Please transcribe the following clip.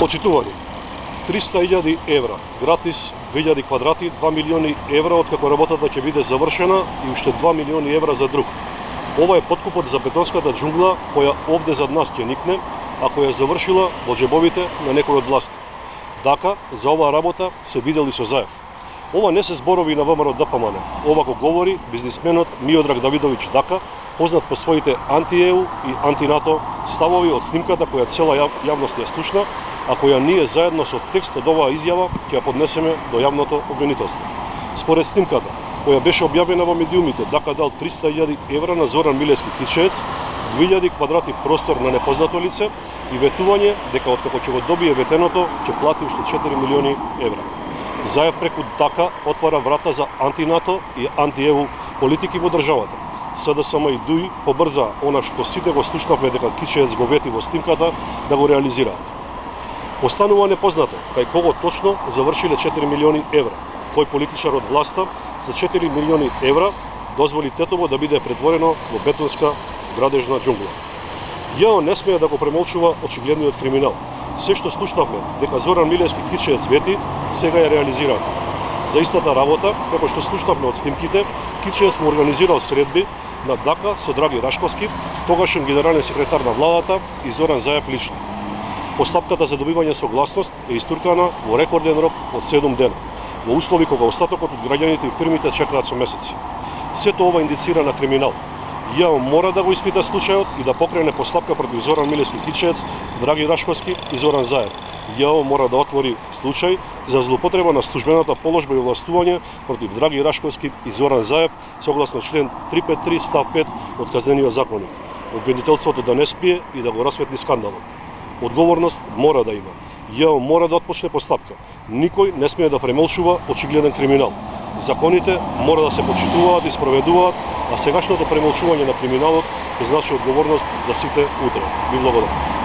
Почитувани, 300.000 евра, гратис 2000 квадрати, 2 милиони евра откако работата ќе биде завршена и уште 2 милиони евра за друг. Ова е подкупот за бетонската џунгла која овде зад нас ќе никне, а која завршила во џебовите на некој од власти. Дака, за оваа работа се видели со Заев. Ова не се зборови на ВМРО ДПМН, ова го говори бизнисменот Миодраг Давидовиќ Дака, познат по своите анти-ЕУ и анти-НАТО ставови од снимката која цела јавност ја слушна, а која ние заедно со текст од оваа изјава ќе ја поднесеме до јавното обвинителство. Според снимката, која беше објавена во медиумите, Дака дал 300.000 евра на Зоран Милевски Кичеец, 2000 квадрати простор на непознато лице и ветување дека откако ќе го добие ветеното, ќе плати уште 4 милиони евра. Заев преку Дака отвара врата за анти-НАТО и анти-ЕУ политики во државата. СДСМ и ДУИ побрза она што сите го слушнавме дека Кичеец го вети во снимката да го реализираат. Останува непознато кај кого точно завршиле 4 милиони евра. Кој политичар од власта за 4 милиони евра дозволи Тетово да биде претворено во бетонска градежна џунгла. ЈАО не смее да го премолчува очигледниот криминал. Се што слушнавме дека Зоран Милевски Кичеец вети, сега е реализирано. За истата работа, како што слушнавме од снимките, Кичеец му организирал средби на Дака со Драги Рашковски, тогашен генерален секретар на владата и Зоран Заев лично. Постапката за добивање согласност е истуркана во рекорден рок од 7 дена, во услови кога остатокот од граѓаните и фирмите чекаат со месеци. Сето ова индицира на криминал. ЈАО мора да го испита случајот и да покрене постапка против Зоран Милевски Кичеец, Драги Рашковски и Зоран Заев. ЈАО мора да отвори случај за злоупотреба на службената положба и овластување против Драги Рашковски и Зоран Заев согласно член 353 став 5 од Казнениот законник. Обвинителството да не спие и да го расветли скандалот. Одговорност мора да има. ЈАО мора да отпочне постапка. Никој не смее да премолчува очигледен криминал. Законите мора да се почитуваат и спроведуваат, а сегашното премолчување на криминалот значи одговорност за сите утре. Ви благодарам.